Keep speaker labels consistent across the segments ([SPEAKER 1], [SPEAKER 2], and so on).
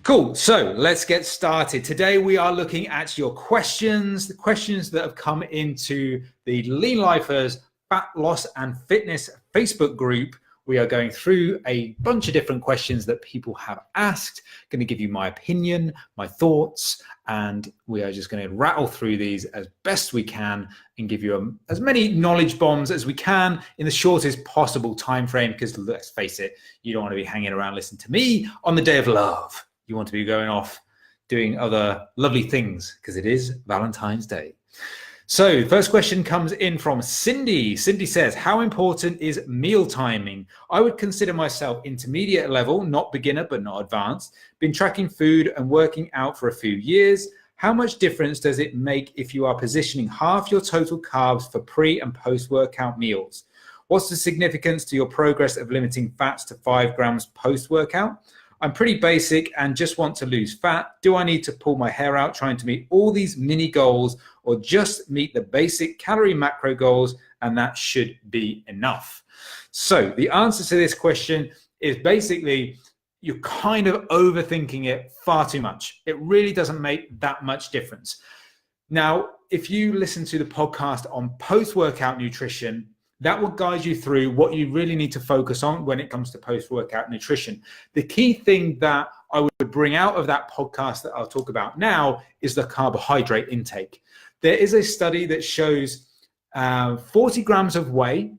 [SPEAKER 1] Cool. So let's get started. Today we are looking at your questions, the questions that have come into the Lean Lifers Fat Loss and Fitness Facebook group. We are going through a bunch of different questions that people have asked. Going to give you my opinion, my thoughts, and we are just going to rattle through these as best we can and give you as many knowledge bombs as we can in the shortest possible time frame, because let's face it, you don't want to be hanging around listening to me on the day of love. You want to be going off doing other lovely things because it is Valentine's Day. So the first question comes in from Cindy. Cindy says, how important is meal timing? I would consider myself intermediate level, not beginner, but not advanced. Been tracking food and working out for a few years. How much difference does it make if you are positioning half your total carbs for pre and post-workout meals? What's the significance to your progress of limiting fats to 5 grams post-workout? I'm pretty basic and just want to lose fat. Do I need to pull my hair out trying to meet all these mini goals, or just meet the basic calorie macro goals and that should be enough? So the answer to this question is basically you're kind of overthinking it far too much. It really doesn't make that much difference. Now, if you listen to the podcast on post-workout nutrition, that will guide you through what you really need to focus on when it comes to post-workout nutrition. The key thing that I would bring out of that podcast that I'll talk about now is the carbohydrate intake. There is a study that shows 40 grams of whey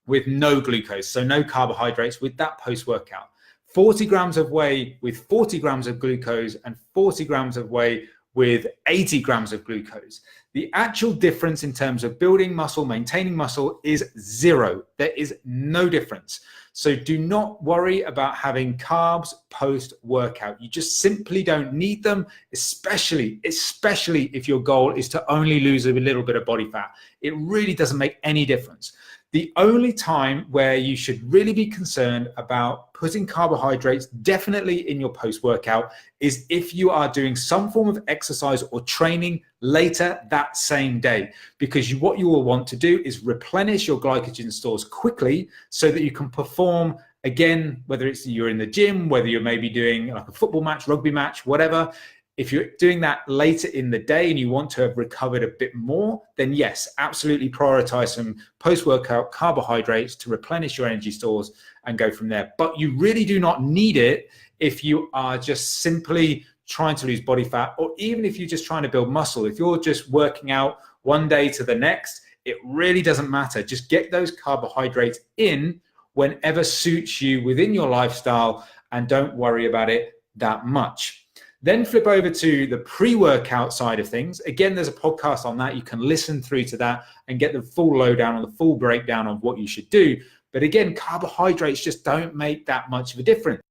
[SPEAKER 1] with no glucose, so no carbohydrates with that post-workout. 40 grams of whey with 40 grams of glucose, and 40 grams of whey with 80 grams of glucose. The actual difference in terms of building muscle, maintaining muscle is zero. There is no difference. So do not worry about having carbs post-workout. You just simply don't need them, especially if your goal is to only lose a little bit of body fat. It really doesn't make any difference. The only time where you should really be concerned about putting carbohydrates definitely in your post-workout is if you are doing some form of exercise or training later that same day, because what you will want to do is replenish your glycogen stores quickly so that you can perform again, whether it's you're in the gym, whether you're maybe doing like a football match, rugby match, whatever. If you're doing that later in the day and you want to have recovered a bit more, then yes, absolutely prioritize some post-workout carbohydrates to replenish your energy stores and go from there. But you really do not need it if you are just simply trying to lose body fat, or even if you're just trying to build muscle. If you're just working out one day to the next, it really doesn't matter. Just get those carbohydrates in whenever suits you within your lifestyle and don't worry about it that much. Then flip over to the pre-workout side of things. Again, there's a podcast on that. You can listen through to that and get the full lowdown on the full breakdown of what you should do. But again, carbohydrates just don't make that much of a difference,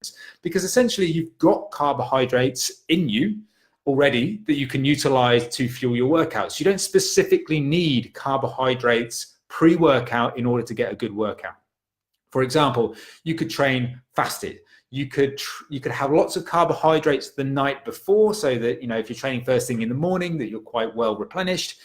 [SPEAKER 1] because essentially you've got carbohydrates in you already that you can utilize to fuel your workouts. You don't specifically need carbohydrates pre-workout in order to get a good workout. For example, you could train fasted. You could have lots of carbohydrates the night before, so that, you know, if you're training first thing in the morning, that you're quite well replenished.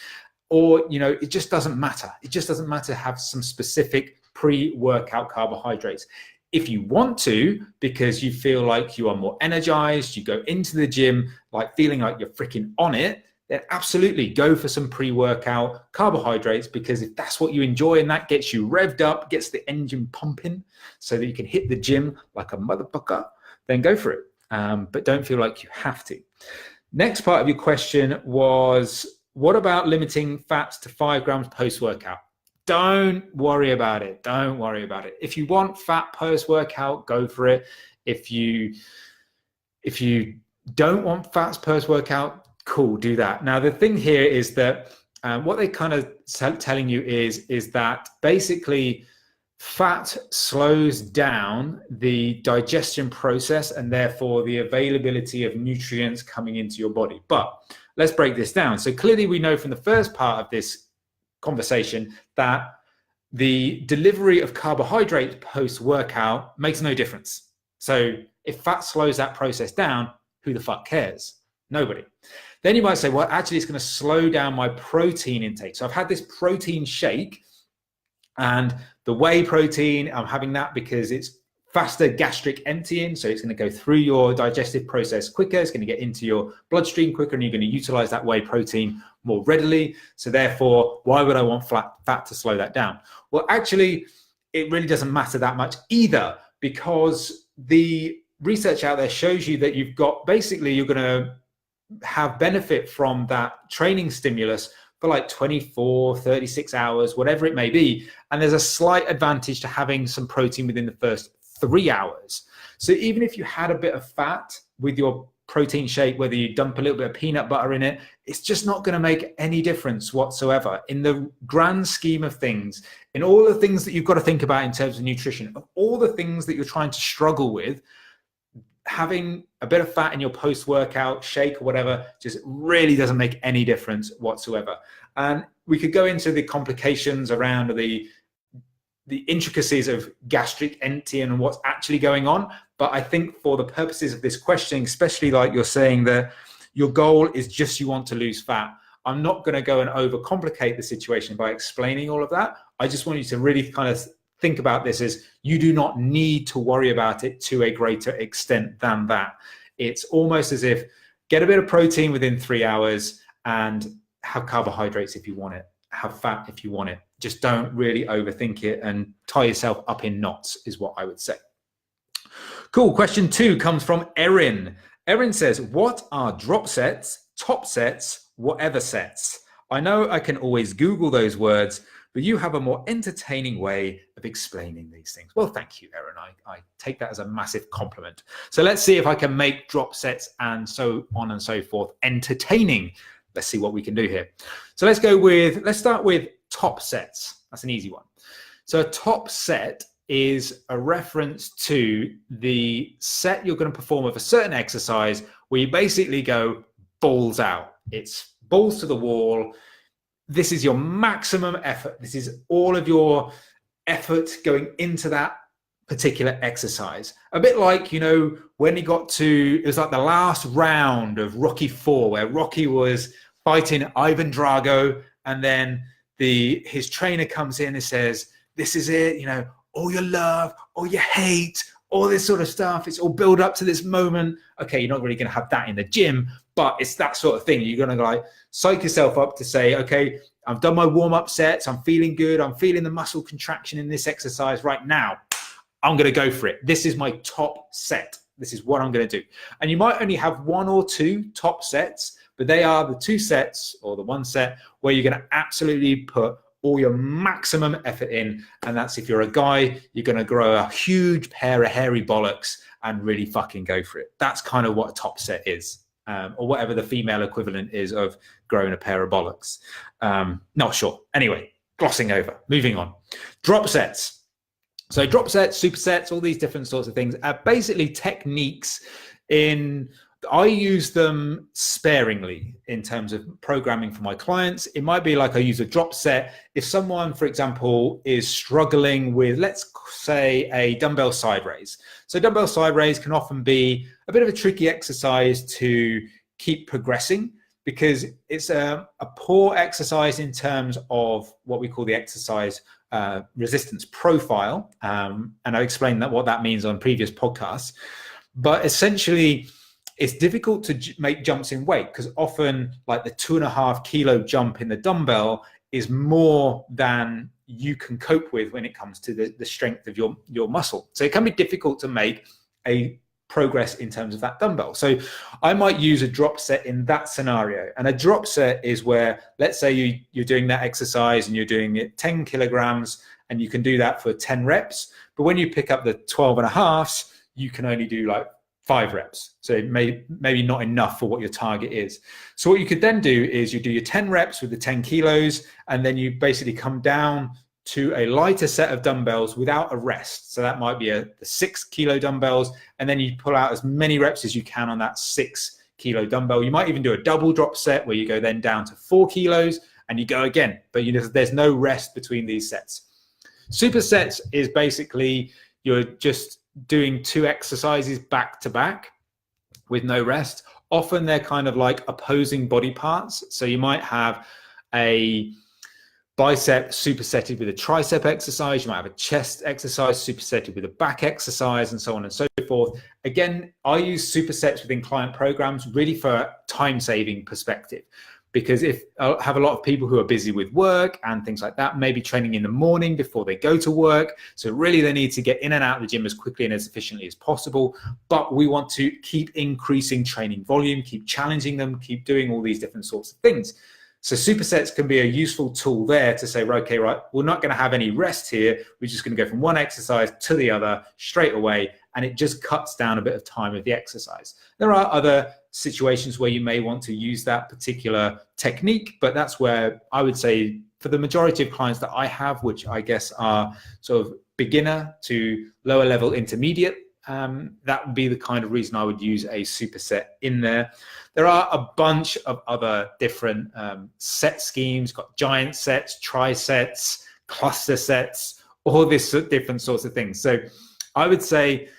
[SPEAKER 1] Or, you know, it just doesn't matter. It just doesn't matter to have some specific pre-workout carbohydrates. If you want to, because you feel like you are more energized, you go into the gym like feeling like you're freaking on it, then absolutely go for some pre-workout carbohydrates, because if that's what you enjoy and that gets you revved up, gets the engine pumping so that you can hit the gym like a motherfucker, then go for it. But don't feel like you have to. Next part of your question was, what about limiting fats to 5 grams post-workout? Don't worry about it. Don't worry about it. If you want fat post-workout, go for it. If you don't want fats post-workout, cool, do that. Now, the thing here is that what they kind of telling you is that basically fat slows down the digestion process and therefore the availability of nutrients coming into your body. But let's break this down. So clearly we know from the first part of this conversation that the delivery of carbohydrates post-workout makes no difference. So if fat slows that process down, who the fuck cares? Nobody. Then you might say, well, actually, it's going to slow down my protein intake. So I've had this protein shake, and the whey protein, I'm having that because it's faster gastric emptying. So it's going to go through your digestive process quicker. It's going to get into your bloodstream quicker, and you're going to utilize that whey protein more readily. So therefore, why would I want fat to slow that down? Well, actually, it really doesn't matter that much either, because the research out there shows you that you've got, basically, you're going to have benefit from that training stimulus for like 24, 36 hours, whatever it may be. And there's a slight advantage to having some protein within the first 3 hours. So even if you had a bit of fat with your protein shake, whether you dump a little bit of peanut butter in it, it's just not going to make any difference whatsoever in the grand scheme of things, in all the things that you've got to think about in terms of nutrition, of all the things that you're trying to struggle with. Having a bit of fat in your post-workout shake or whatever just really doesn't make any difference whatsoever. And we could go into the complications around the intricacies of gastric emptying and what's actually going on. But I think for the purposes of this question, especially like you're saying that your goal is just you want to lose fat, I'm not going to go and overcomplicate the situation by explaining all of that. I just want you to really kind of think about this as you do not need to worry about it to a greater extent than that. It's almost as if get a bit of protein within 3 hours and have carbohydrates if you want it, have fat if you want it. Just don't really overthink it and tie yourself up in knots is what I would say. Cool. Question 2 comes from Erin. Erin says, what are drop sets, top sets, whatever sets? I know I can always Google those words, but you have a more entertaining way of explaining these things. Well, thank you, Erin. I take that as a massive compliment. So let's see if I can make drop sets and so on and so forth entertaining. Let's see what we can do here. So let's start with top sets. That's an easy one. So a top set is a reference to the set you're going to perform of a certain exercise where you basically go balls out. It's balls to the wall. This is your maximum effort. This is all of your effort going into that particular exercise. A bit like, you know, when he got to, it was like the last round of Rocky IV, where Rocky was fighting Ivan Drago, and then his trainer comes in and says, this is it, you know, all your love, all your hate, all this sort of stuff. It's all build up to this moment. Okay, you're not really going to have that in the gym, but it's that sort of thing. You're going to like psych yourself up to say, okay, I've done my warm-up sets. I'm feeling good. I'm feeling the muscle contraction in this exercise right now. I'm going to go for it. This is my top set. This is what I'm going to do. And you might only have 1 or 2 top sets, but they are the 2 sets or the 1 set where you're going to absolutely put all your maximum effort in. And that's, if you're a guy, you're going to grow a huge pair of hairy bollocks and really fucking go for it. That's kind of what a top set is, or whatever the female equivalent is of growing a pair of bollocks. Not sure. Anyway, glossing over, moving on. Drop sets. So drop sets, supersets, all these different sorts of things are basically techniques I use them sparingly in terms of programming for my clients. It might be like I use a drop set. If someone, for example, is struggling with, let's say, a dumbbell side raise. So dumbbell side raise can often be a bit of a tricky exercise to keep progressing because it's a poor exercise in terms of what we call the exercise resistance profile. And I explained what that means on previous podcasts. But essentially, it's difficult to make jumps in weight because often like the 2.5 kilo jump in the dumbbell is more than you can cope with when it comes to the strength of your muscle. So it can be difficult to make a progress in terms of that dumbbell. So I might use a drop set in that scenario. And a drop set is where, let's say you're doing that exercise and you're doing it 10 kilograms and you can do that for 10 reps. But when you pick up the 12.5s, you can only do like 5 reps. So it maybe not enough for what your target is. So what you could then do is you do your 10 reps with the 10 kilos, and then you basically come down to a lighter set of dumbbells without a rest. So that might be the 6 kilo dumbbells, and then you pull out as many reps as you can on that 6 kilo dumbbell. You might even do a double drop set where you go then down to 4 kilos and you go again, but there's no rest between these sets. Supersets is basically you're just doing 2 exercises back to back with no rest. Often they're kind of like opposing body parts. So you might have a bicep supersetted with a tricep exercise. You might have a chest exercise supersetted with a back exercise, and so on and so forth. Again, I use supersets within client programs really for a time-saving perspective, because if I have a lot of people who are busy with work and things like that, maybe training in the morning before they go to work. So really they need to get in and out of the gym as quickly and as efficiently as possible. But we want to keep increasing training volume, keep challenging them, keep doing all these different sorts of things. So supersets can be a useful tool there to say, okay, right, we're not going to have any rest here. We're just going to go from one exercise to the other straight away. And it just cuts down a bit of time of the exercise. There are other situations where you may want to use that particular technique, but that's where I would say for the majority of clients that I have, which I guess are sort of beginner to lower level intermediate, that would be the kind of reason I would use a superset in there. There are a bunch of other different set schemes, got giant sets, trisets, cluster sets, all this different sorts of things. So I would say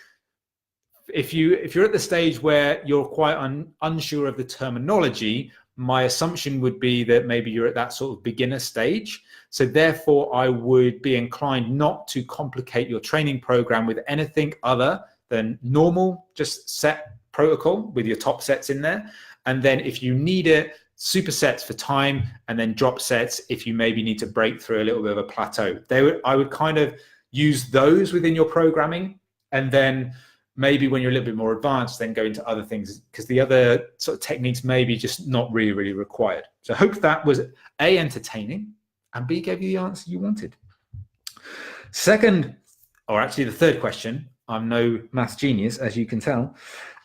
[SPEAKER 1] if you're at the stage where you're quite unsure of the terminology, my assumption would be that maybe you're at that sort of beginner stage. So therefore, I would be inclined not to complicate your training program with anything other than normal, just set protocol with your top sets in there. And then if you need it, supersets for time, and then drop sets if you maybe need to break through a little bit of a plateau. I would kind of use those within your programming, and then maybe when you're a little bit more advanced, then go into other things, because the other sort of techniques may be just not really, really required. So I hope that was A, entertaining, and B, gave you the answer you wanted. Second, or actually the third question, I'm no math genius, as you can tell.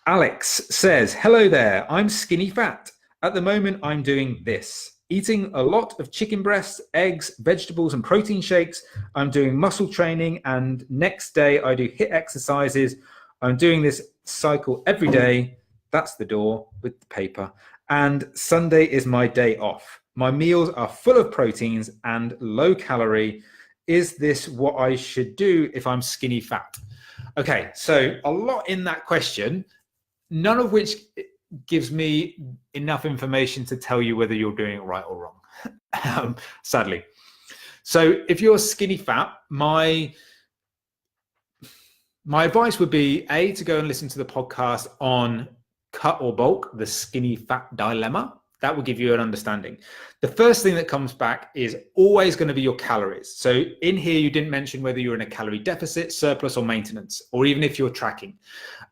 [SPEAKER 1] Alex says, hello there, I'm skinny fat. At the moment, I'm doing this. Eating a lot of chicken breasts, eggs, vegetables, and protein shakes. I'm doing muscle training, and next day I do HIIT exercises. I'm doing this cycle every day. That's the door with the paper. And Sunday is my day off. My meals are full of proteins and low calorie. Is this what I should do if I'm skinny fat? Okay, so a lot in that question, none of which gives me enough information to tell you whether you're doing it right or wrong, sadly. So if you're skinny fat, my advice would be A, to go and listen to the podcast on cut or bulk, the skinny fat dilemma. That will give you an understanding. The first thing that comes back is always going to be your calories. So in here, you didn't mention whether you're in a calorie deficit, surplus, or maintenance, or even if you're tracking,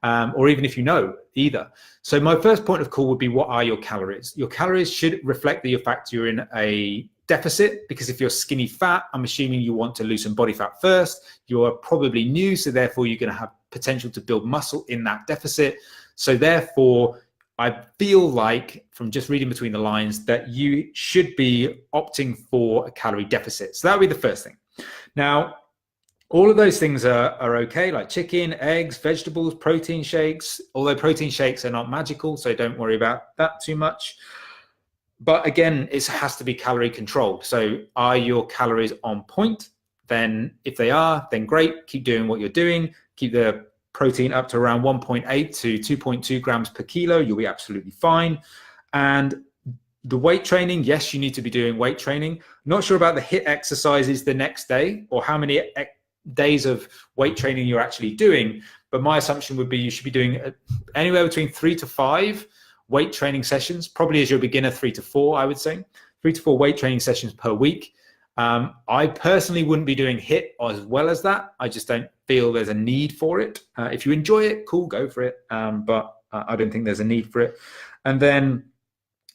[SPEAKER 1] or even if you know either. So my first point of call would be, what are your calories? Your calories should reflect the fact you're in a deficit, because if you're skinny fat, I'm assuming you want to lose some body fat first. You're probably new, so therefore you're going to have potential to build muscle in that deficit. So therefore, I feel like, from just reading between the lines, that you should be opting for a calorie deficit. So that would be the first thing. Now, all of those things are okay, like chicken, eggs, vegetables, protein shakes, although protein shakes are not magical, so don't worry about that too much. But again, it has to be calorie controlled. So are your calories on point? Then if they are, then great, keep doing what you're doing. Keep the protein up to around 1.8 to 2.2 grams per kilo. You'll be absolutely fine. And the weight training, yes, you need to be doing weight training. Not sure about the HIIT exercises the next day, or how many days of weight training you're actually doing. But my assumption would be you should be doing anywhere between 3 to 5 weight training sessions, probably as you're a beginner, 3 to 4, I would say. 3 to 4 weight training sessions per week. I personally wouldn't be doing HIIT as well as that. I just don't feel there's a need for it. If you enjoy it, cool, go for it. But I don't think there's a need for it. And then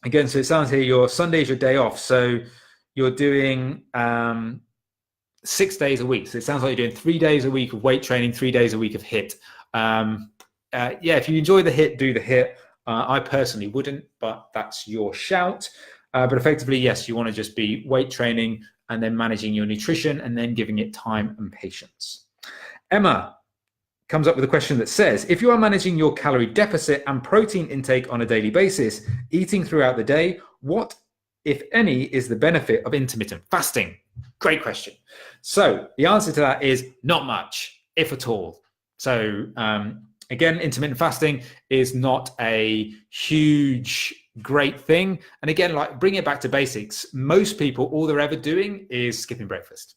[SPEAKER 1] again, so it sounds here, your Sunday is your day off. So you're doing 6 days a week. So it sounds like you're doing 3 days a week of weight training, 3 days a week of HIIT. Yeah, if you enjoy the HIIT, do the HIIT. I personally wouldn't, but that's your shout. But effectively, yes, you want to just be weight training and then managing your nutrition and then giving it time and patience. Emma comes up with a question that says, if you are managing your calorie deficit and protein intake on a daily basis, eating throughout the day, what, if any, is the benefit of intermittent fasting? Great question. So the answer to that is not much, if at all. So again, intermittent fasting is not a huge great thing. And again, like bring it back to basics. Most people, all they're ever doing is skipping breakfast,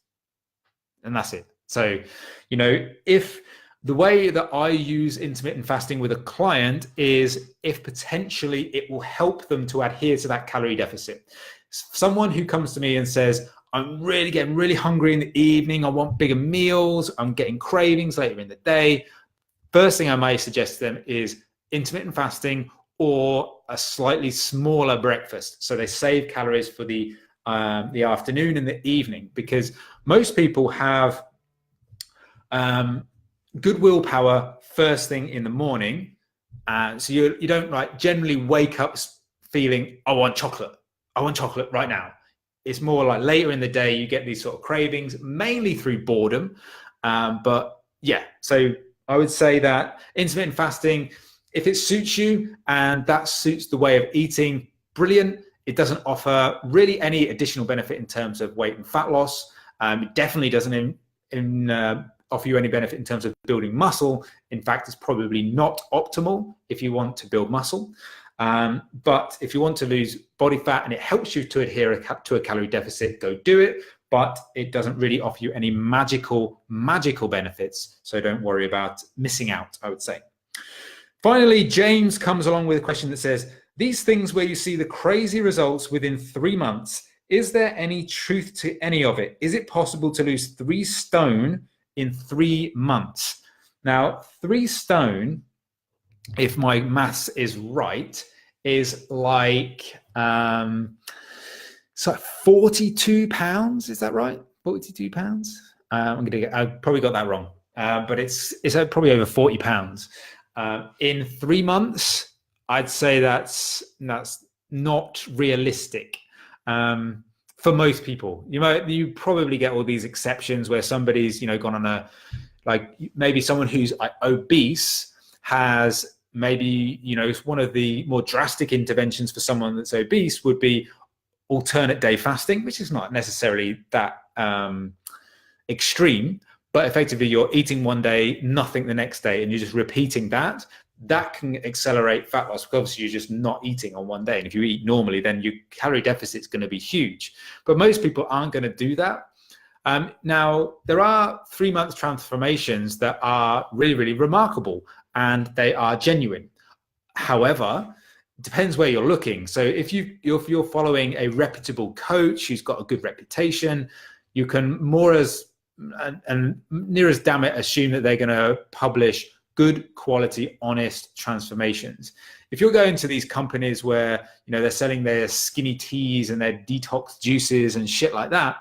[SPEAKER 1] and that's it. So, you know, if the way that I use intermittent fasting with a client is if potentially it will help them to adhere to that calorie deficit. Someone who comes to me and says, I'm really getting really hungry in the evening, I want bigger meals, I'm getting cravings later in the day. First thing I may suggest to them is intermittent fasting or a slightly smaller breakfast. So they save calories for the afternoon and the evening, because most people have good willpower first thing in the morning. So you don't like generally wake up feeling, I want chocolate right now. It's more like later in the day, you get these sort of cravings, mainly through boredom. But yeah, so I would say that intermittent fasting, if it suits you and that suits the way of eating, brilliant. It doesn't offer really any additional benefit in terms of weight and fat loss. It definitely doesn't offer you any benefit in terms of building muscle. In fact, it's probably not optimal if you want to build muscle. But if you want to lose body fat and it helps you to adhere to a calorie deficit, go do it. But it doesn't really offer you any magical benefits. So don't worry about missing out, I would say. Finally, James comes along with a question that says, these things where you see the crazy results within 3 months, is there any truth to any of it? Is it possible to lose 3 stone in 3 months? Now, 3 stone, if my maths is right, is like so 42 pounds. Is that right? 42 pounds. I probably got that wrong, but it's probably over 40 pounds in 3 months. I'd say that's not realistic for most people. You probably get all these exceptions where somebody's gone on a, like maybe someone who's obese has maybe one of the more drastic interventions for someone that's obese would be alternate day fasting, which is not necessarily that extreme, but effectively you're eating one day, nothing the next day, and you're just repeating that. That can accelerate fat loss because obviously you're just not eating on one day. And if you eat normally, then your calorie deficit is going to be huge. But most people aren't going to do that. Now, there are 3-month transformations that are really, really remarkable and they are genuine. However, it depends where you're looking. So if you're following a reputable coach who's got a good reputation, you can more as and near as damn it assume that they're going to publish good quality, honest transformations. If you're going to these companies where they're selling their skinny teas and their detox juices and shit like that,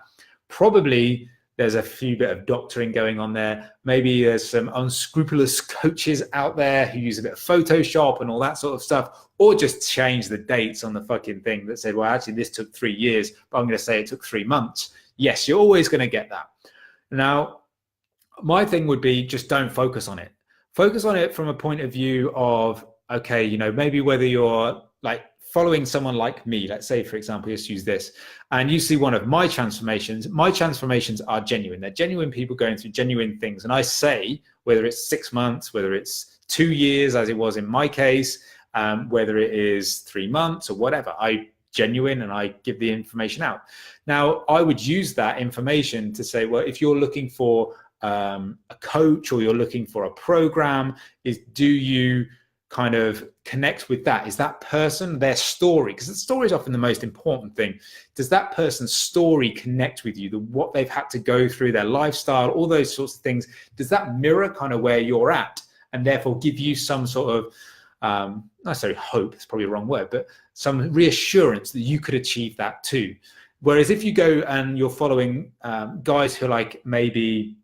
[SPEAKER 1] probably there's a few bit of doctoring going on there. Maybe there's some unscrupulous coaches out there who use a bit of Photoshop and all that sort of stuff, or just change the dates on the fucking thing that said, well, actually this took 3 years, but I'm going to say it took 3 months. Yes, you're always going to get that. Now, my thing would be just don't focus on it. Focus on it from a point of view of, okay, maybe whether you're like following someone like me, let's say, for example, let's use this, and you see one of my transformations are genuine. They're genuine people going through genuine things. And I say, whether it's 6 months, whether it's 2 years, as it was in my case, whether it is 3 months or whatever, I genuine and I give the information out. Now, I would use that information to say, well, if you're looking for a coach or you're looking for a program, do you kind of connect with that? Is that person, their story, because the story is often the most important thing. Does that person's story connect with you? What they've had to go through, their lifestyle, all those sorts of things, does that mirror kind of where you're at and therefore give you some sort of not necessarily hope, it's probably the wrong word, but some reassurance that you could achieve that too? Whereas if you go and you're following guys who are like maybe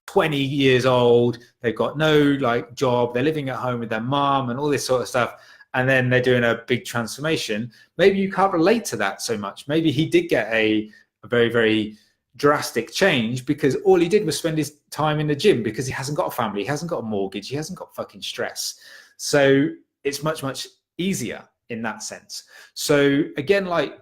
[SPEAKER 1] 20 years old, they've got no like job, they're living at home with their mom and all this sort of stuff, and then they're doing a big transformation, maybe you can't relate to that so much. Maybe he did get a very, very drastic change because all he did was spend his time in the gym because he hasn't got a family, he hasn't got a mortgage, he hasn't got fucking stress. So it's much, much easier in that sense. So again, like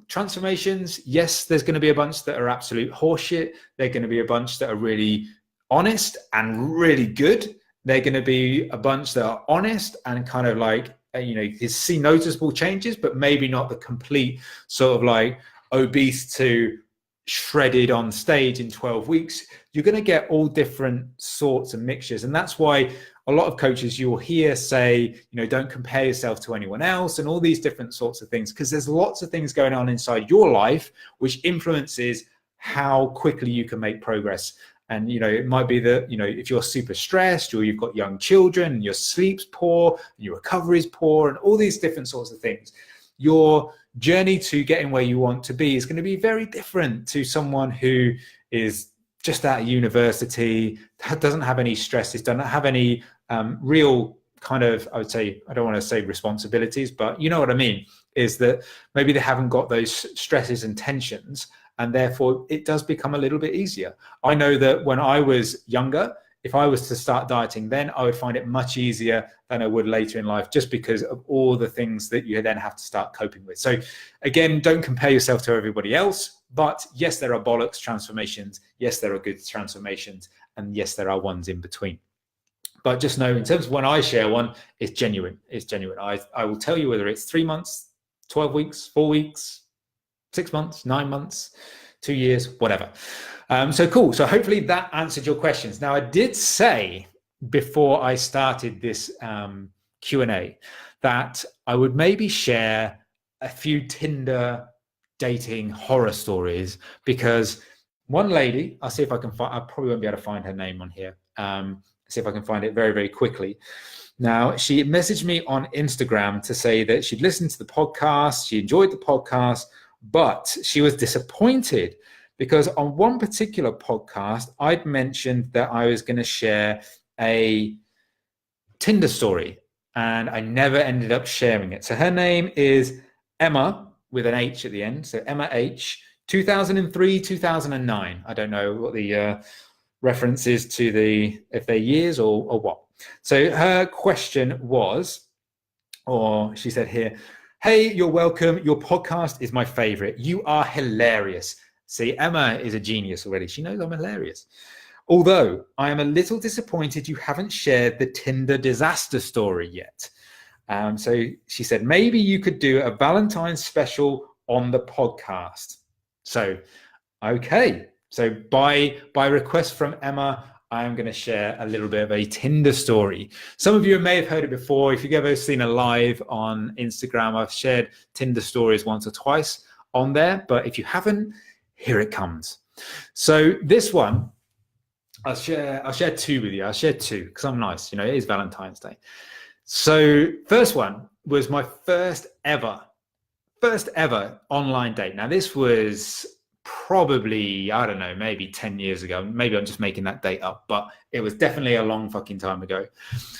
[SPEAKER 1] transformations, yes, there's going to be a bunch that are absolute horseshit. They're going to be a bunch that are really honest and really good. They're going to be a bunch that are honest and kind of like you see noticeable changes, but maybe not the complete sort of like obese to shredded on stage in 12 weeks. You're going to get all different sorts of mixtures. And that's why a lot of coaches you'll hear say, don't compare yourself to anyone else and all these different sorts of things, because there's lots of things going on inside your life which influences how quickly you can make progress. And, it might be that, if you're super stressed or you've got young children and your sleep's poor, and your recovery is poor and all these different sorts of things, your journey to getting where you want to be is going to be very different to someone who is just out of university, doesn't have any stresses, doesn't have any real kind of, I would say, I don't want to say responsibilities, but you know what I mean, is that maybe they haven't got those stresses and tensions, and therefore it does become a little bit easier. I know that when I was younger, if I was to start dieting then, I would find it much easier than I would later in life, just because of all the things that you then have to start coping with. So again, don't compare yourself to everybody else, but yes, there are bollocks transformations. Yes, there are good transformations. And yes, there are ones in between. But just know, in terms of when I share one, it's genuine. It's genuine. I will tell you whether it's 3 months, 12 weeks, 4 weeks, 6 months, 9 months, 2 years, whatever. So cool. So hopefully that answered your questions. Now, I did say before I started this Q&A that I would maybe share a few Tinder dating horror stories, because one lady, I'll see if I can find, I probably won't be able to find her name on here. See if I can find it very, very quickly. Now, she messaged me on Instagram to say that she'd listened to the podcast, she enjoyed the podcast, but she was disappointed because on one particular podcast, I'd mentioned that I was going to share a Tinder story, and I never ended up sharing it. So her name is Emma with an H at the end. So Emma H, 2003, 2009. I don't know what the reference is to if they're years or what. So her question was, or she said here, "Hey, you're welcome. Your podcast is my favorite. You are hilarious." See, Emma is a genius already. She knows I'm hilarious. "Although I am a little disappointed you haven't shared the Tinder disaster story yet." So she said, "Maybe you could do a Valentine special on the podcast." So, okay. So by request from Emma, I'm going to share a little bit of a Tinder story. Some of you may have heard it before. If you've ever seen a live on Instagram, I've shared Tinder stories once or twice on there. But if you haven't, here it comes. So this one, I'll share two with you. I'll share two because I'm nice. It is Valentine's Day. So first one was my first ever online date. Now this was probably, I don't know, maybe 10 years ago. Maybe I'm just making that date up, but it was definitely a long fucking time ago.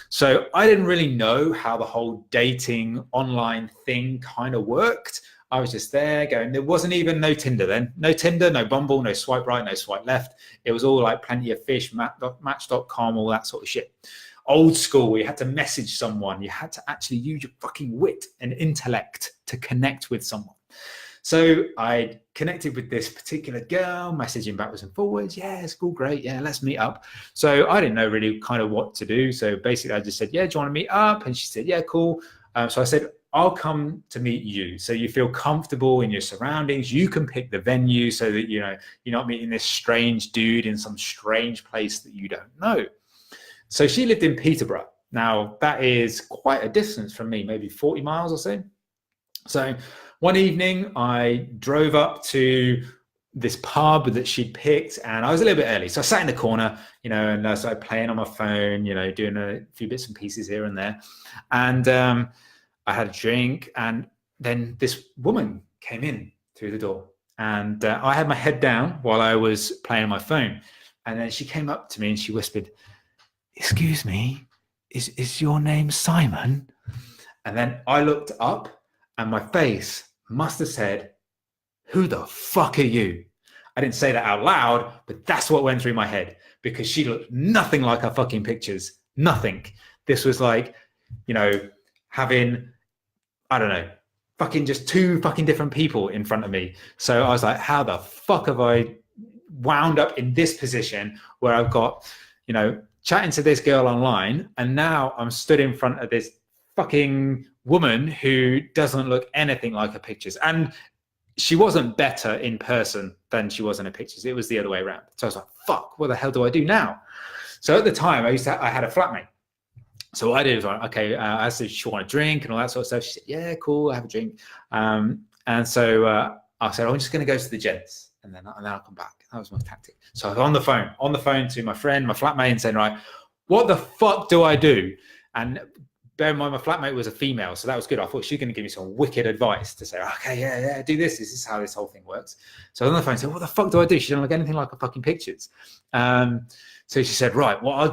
[SPEAKER 1] So I didn't really know how the whole dating online thing kind of worked. I was just there going, there wasn't even no Tinder then. No Tinder, no Bumble, no swipe right, no swipe left. It was all like Plenty of Fish, Match.com, all that sort of shit. Old school, where you had to message someone. You had to actually use your fucking wit and intellect to connect with someone. So I connected with this particular girl, messaging backwards and forwards. Yeah, it's cool, great. Yeah, let's meet up. So I didn't know really kind of what to do. So basically I just said, yeah, do you want to meet up? And she said, yeah, cool. So I said, I'll come to meet you. So you feel comfortable in your surroundings. You can pick the venue so that, you're not meeting this strange dude in some strange place that you don't know. So she lived in Peterborough. Now that is quite a distance from me, maybe 40 miles or so. So one evening I drove up to this pub that she'd picked, and I was a little bit early. So I sat in the corner, and I started playing on my phone, doing a few bits and pieces here and there. And I had a drink, and then this woman came in through the door, and I had my head down while I was playing on my phone. And then she came up to me and she whispered, "Excuse me, is your name Simon?" And then I looked up and my face must have said, "Who the fuck are you?" I didn't say that out loud, but that's what went through my head, because she looked nothing like her fucking pictures. Nothing. This was like, having, I don't know, fucking just two fucking different people in front of me. So I was like, how the fuck have I wound up in this position where I've got, chatting to this girl online, and now I'm stood in front of this fucking woman who doesn't look anything like her pictures. And she wasn't better in person than she was in her pictures. It was the other way around. So I was like, fuck, what the hell do I do now? So at the time, I had a flatmate. So what I did was like, okay, I asked if she wanted a drink and all that sort of stuff. She said, yeah, cool, I have a drink. And so I said, I'm just going to go to the gents and then I'll come back. That was my tactic. So I was on the phone to my friend, my flatmate, and saying, right, what the fuck do I do? And bear in mind, my flatmate was a female, so that was good. I thought she was going to give me some wicked advice to say, okay, yeah, do this. This is how this whole thing works. So I was on the phone and said, what the fuck do I do? She don't look anything like her fucking pictures. So she said, right, what I'll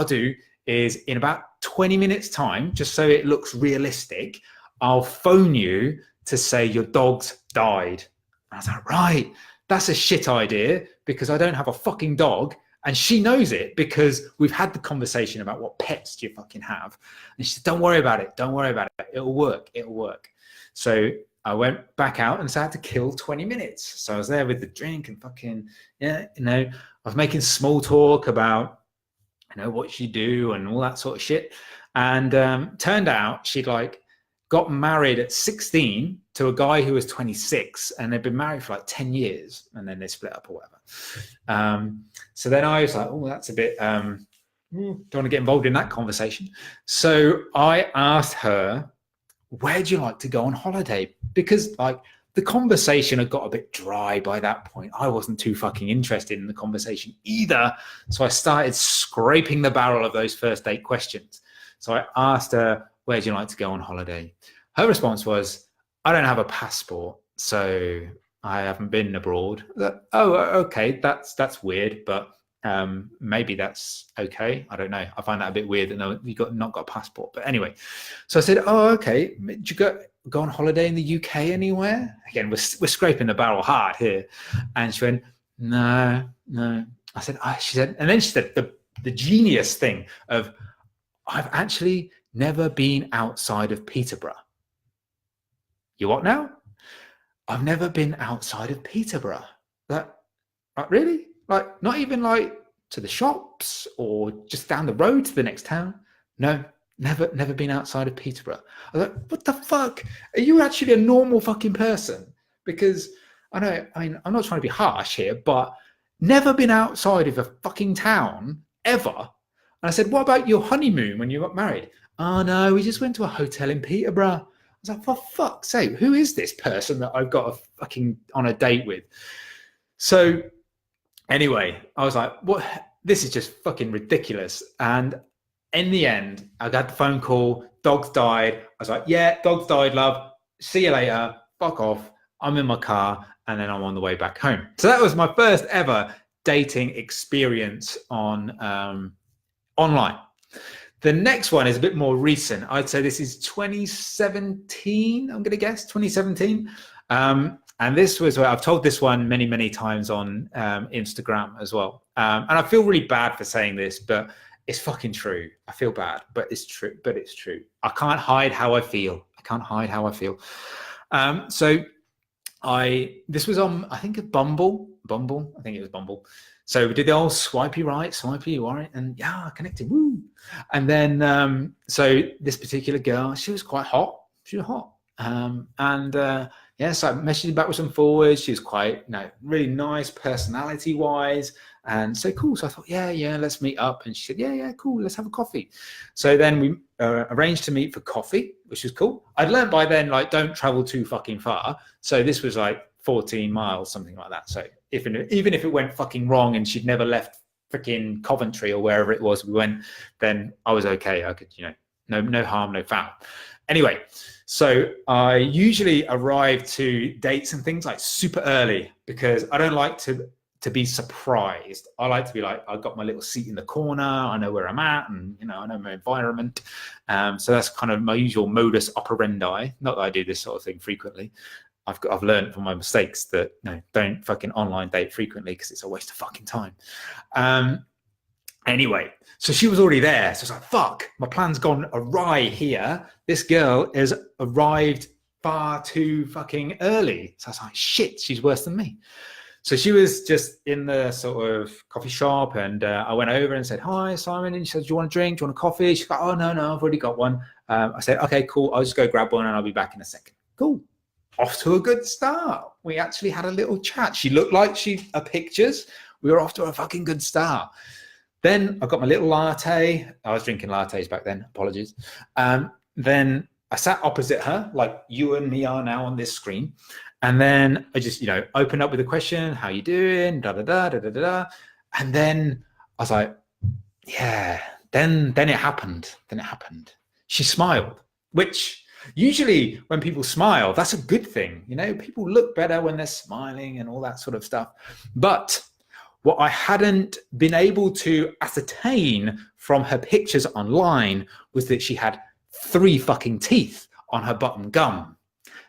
[SPEAKER 1] do is in about 20 minutes time, just so it looks realistic, I'll phone you to say your dog's died. And I was like, right, that's a shit idea because I don't have a fucking dog. And she knows it because we've had the conversation about what pets do you fucking have. And she said, don't worry about it. Don't worry about it. It'll work. It'll work. So I went back out and so I had to kill 20 minutes. So I was there with the drink and fucking, I was making small talk about, what you do and all that sort of shit. And turned out she'd got married at 16 to a guy who was 26 and they'd been married for like 10 years and then they split up or whatever. So then I was like, oh, that's a bit, don't want to get involved in that conversation. So I asked her, where'd you like to go on holiday? Because the conversation had got a bit dry by that point. I wasn't too fucking interested in the conversation either. So I started scraping the barrel of those first date questions. So I asked her, where'd you like to go on holiday? Her response was, I don't have a passport, so I haven't been abroad. Oh, okay, that's weird, but maybe that's okay. I don't know. I find that a bit weird that you not got a passport. But anyway, so I said, oh, okay. Did you go on holiday in the UK anywhere? Again, we're scraping the barrel hard here. And she went, no. I said, she said, and then she said the genius thing of, I've actually never been outside of Peterborough. You what now? I've never been outside of Peterborough. Really? Not even to the shops or just down the road to the next town? No, never been outside of Peterborough. I was like, what the fuck? Are you actually a normal fucking person? Because I'm not trying to be harsh here, but never been outside of a fucking town ever. And I said, what about your honeymoon when you got married? Oh no, we just went to a hotel in Peterborough. I was like, for fuck's sake, who is this person that I've got on a date with? So anyway, I was like, what? This is just fucking ridiculous. And in the end, I got the phone call, dog's died. I was like, yeah, dog's died, love. See you later. Fuck off. I'm in my car and then I'm on the way back home. So that was my first ever dating experience on online. The next one is a bit more recent. I'd say this is 2017, I'm going to guess, 2017. And this was where I've told this one many, many times on Instagram as well. And I feel really bad for saying this, but it's fucking true. I feel bad, but it's true. I can't hide how I feel. So this was on, I think, Bumble. I think it was Bumble. So we did the old swipey right, swipey right, and yeah, I connected. Woo! And then so this particular girl, she was quite hot. So I messaged backwards and forwards. She was quite, really nice personality-wise, and so cool. So I thought, yeah, let's meet up. And she said, yeah, cool, let's have a coffee. So then we arranged to meet for coffee, which was cool. I'd learned by then, don't travel too fucking far. So this was 14 miles, something like that. So even if it went fucking wrong and she'd never left freaking Coventry or wherever it was we went, then I was okay. I could, no harm, no foul. Anyway, so I usually arrive to dates and things super early because I don't like to be surprised. I like to be I've got my little seat in the corner. I know where I'm at and, I know my environment. So that's kind of my usual modus operandi. Not that I do this sort of thing frequently. I've learned from my mistakes that don't fucking online date frequently because it's a waste of fucking time. Anyway, so she was already there. So I was like, fuck, my plan's gone awry here. This girl has arrived far too fucking early. So I was like, shit, she's worse than me. So she was just in the sort of coffee shop and I went over and said, hi, Simon. And she said, do you want a drink? Do you want a coffee? She's like, oh, no, I've already got one. I said, okay, cool. I'll just go grab one and I'll be back in a second. Cool. Off to a good start. We actually had a little chat. She looked like her pictures. We were off to a fucking good start. Then I got my little latte. I was drinking lattes back then. Apologies. Then I sat opposite her, like you and me are now on this screen. And then I just, opened up with a question. How you doing? Da, da, da, da, da, da. And then I was like, yeah. Then it happened. She smiled, which usually when people smile, that's a good thing. People look better when they're smiling and all that sort of stuff. But what I hadn't been able to ascertain from her pictures online was that she had 3 fucking teeth on her bottom gum.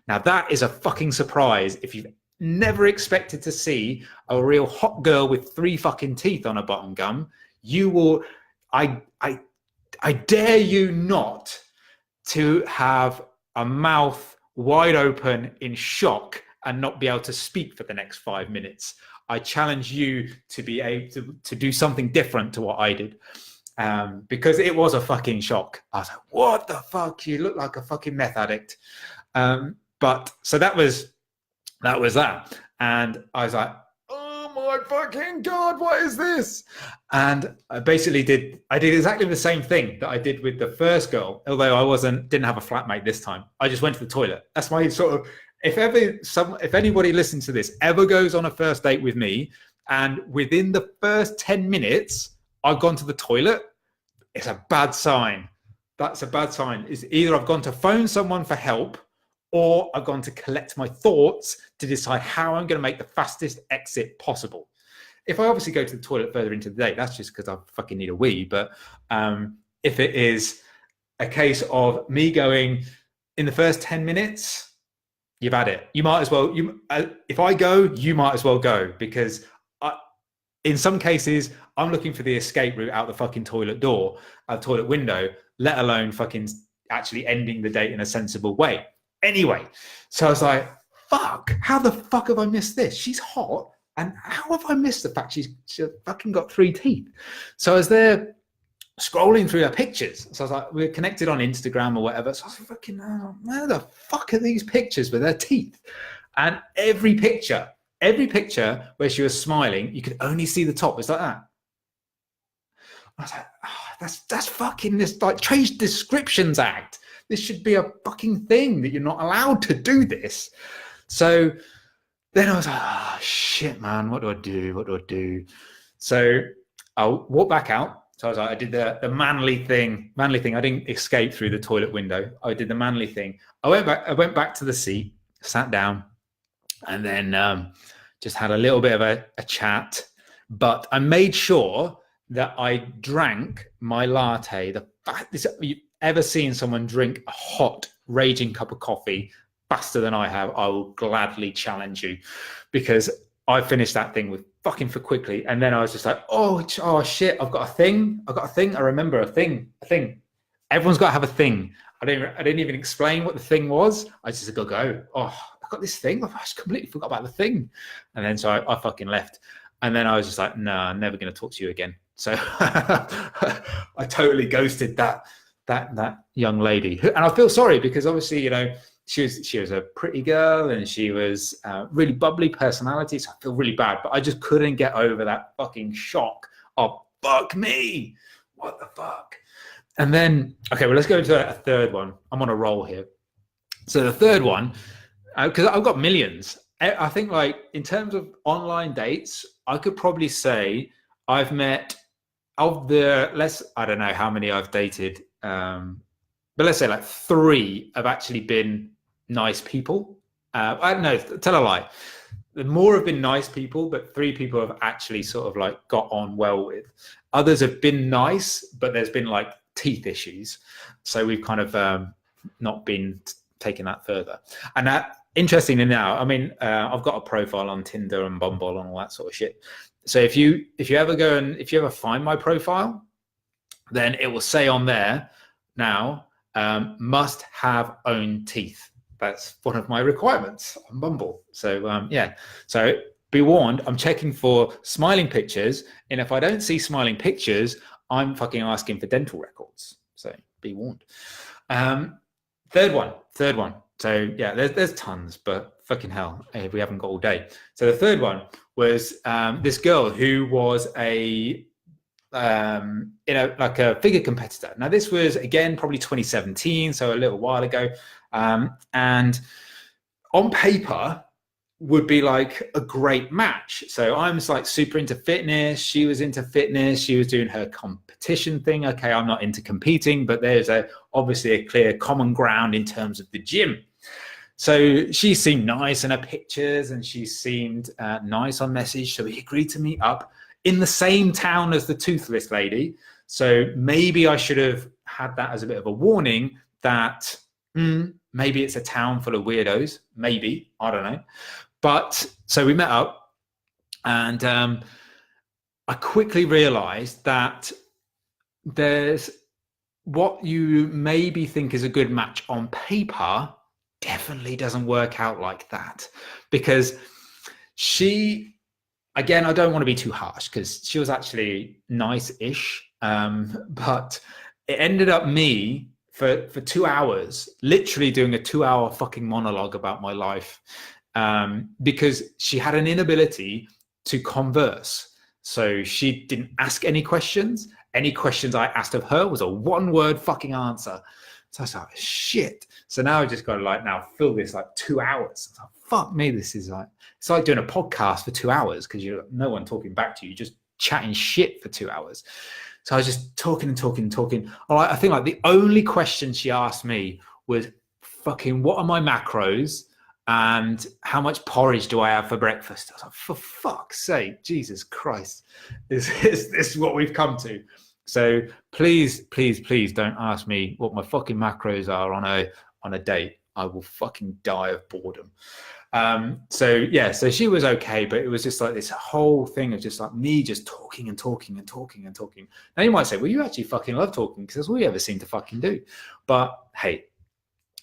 [SPEAKER 1] Now that is a fucking surprise. If you've never expected to see a real hot girl with 3 fucking teeth on her bottom gum, you will, I dare you not to have a mouth wide open in shock and not be able to speak for the next 5 minutes. I challenge you to be able to do something different to what I did, because it was a fucking shock. I was like, what the fuck? You look like a fucking meth addict. But so that was that. And I was like, oh my fucking God, what is this? And I basically did exactly the same thing that I did with the first girl, although I didn't have a flatmate this time. I just went to the toilet. That's my sort of, if anybody listens to this ever goes on a first date with me and within the first 10 minutes I've gone to the toilet, it's a bad sign. That's a bad sign. It's either I've gone to phone someone for help or I've gone to collect my thoughts to decide how I'm going to make the fastest exit possible. If I obviously go to the toilet further into the day, that's just because I fucking need a wee. But if it is a case of me going in the first 10 minutes, you've had it. You might as well, if I go, you might as well go, because in some cases, I'm looking for the escape route out the fucking toilet door, out the toilet window, let alone fucking actually ending the date in a sensible way. Anyway, so I was like, fuck, how the fuck have I missed this? She's hot. And how have I missed the fact she's fucking got 3 teeth? So I was there scrolling through her pictures. So I was like, we're connected on Instagram or whatever. So I was like, fucking, where the fuck are these pictures with her teeth? And every picture where she was smiling, you could only see the top. It's like that. I was like, oh, that's fucking this, like, Trade Descriptions Act. This should be a fucking thing that you're not allowed to do this. So then I was like, oh shit, man, what do I do? So I'll walk back out. So I was like, I did the manly thing. I didn't escape through the toilet window. I did the manly thing. I went back to the seat, sat down, and then just had a little bit of a chat. But I made sure that I drank my latte. You've ever seen someone drink a hot, raging cup of coffee faster than I have, I will gladly challenge you, because I finished that thing with fucking for quickly. And then I was just like, oh shit, I've got a thing. I remember a thing. Everyone's got to have a thing. I didn't even explain what the thing was. I just go, oh, I've got this thing. I just completely forgot about the thing. And then so I fucking left. And then I was just like, no, I'm never going to talk to you again. So I totally ghosted that young lady. And I feel sorry, because obviously, she was a pretty girl and she was really bubbly personality. So I feel really bad, but I just couldn't get over that fucking shock of fuck me. What the fuck? And then, okay, well, let's go into a third one. I'm on a roll here. So the third one, because I've got millions. I think, like, in terms of online dates, I could probably say I've met I don't know how many I've dated, but let's say like 3 have actually been nice people. I don't know, tell a lie. More have been nice people, but 3 people have actually sort of like got on well with. Others have been nice, but there's been like teeth issues. So we've kind of not been taking that further. And that, interestingly now, I mean, I've got a profile on Tinder and Bumble and all that sort of shit. So if you ever find my profile, then it will say on there now, must have own teeth. That's one of my requirements on Bumble. So yeah, so be warned, I'm checking for smiling pictures. And if I don't see smiling pictures, I'm fucking asking for dental records. So be warned. Third one. So yeah, there's tons, but fucking hell, we haven't got all day. So the third one was this girl who was a like a figure competitor. Now this was again probably 2017, so a little while ago, and on paper would be like a great match. So I'm just like super into fitness. She was into fitness. She was doing her competition thing. Okay, I'm not into competing, but there's obviously a clear common ground in terms of the gym. So she seemed nice in her pictures, and she seemed nice on message. So we agreed to meet up in the same town as the toothless lady. So maybe I should have had that as a bit of a warning that maybe it's a town full of weirdos. Maybe, I don't know. But so we met up, and I quickly realized that there's what you maybe think is a good match on paper definitely doesn't work out like that, because she, again, I don't want to be too harsh because she was actually nice-ish, but it ended up me for 2 hours, literally doing a 2-hour fucking monologue about my life. Because she had an inability to converse. So she didn't ask any questions. Any questions I asked of her was a one-word fucking answer. So I was like, shit. So now I just got to like now fill this like 2 hours. Like, fuck me, this is like, it's like doing a podcast for 2 hours because you're no one talking back to you, just chatting shit for 2 hours. So I was just talking. I think like the only question she asked me was fucking, what are my macros? And how much porridge do I have for breakfast? I was like, for fuck's sake, Jesus Christ, is this what we've come to? So please don't ask me what my fucking macros are on a date. I will fucking die of boredom. So yeah, so she was okay, but it was just like this whole thing of just like me just talking. Now you might say, well, you actually fucking love talking because that's all you ever seem to fucking do. But hey,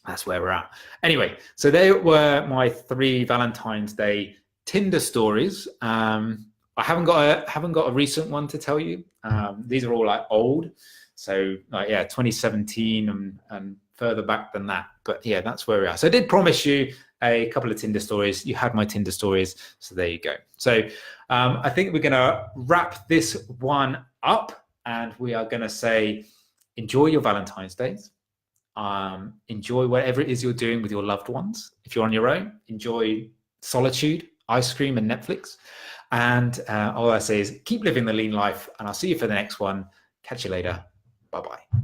[SPEAKER 1] that's where we're at. Anyway, so they were my 3 Valentine's Day Tinder stories. I haven't got a recent one to tell you. These are all like old. So like, yeah, 2017 and further back than that. But yeah, that's where we are. So I did promise you a couple of Tinder stories. You had my Tinder stories. So there you go. So I think we're going to wrap this one up, and we are going to say, enjoy your Valentine's Days. Enjoy whatever it is you're doing with your loved ones. If you're on your own, enjoy solitude, ice cream, and Netflix. And all I say is keep living the lean life, and I'll see you for the next one. Catch you later. Bye-bye.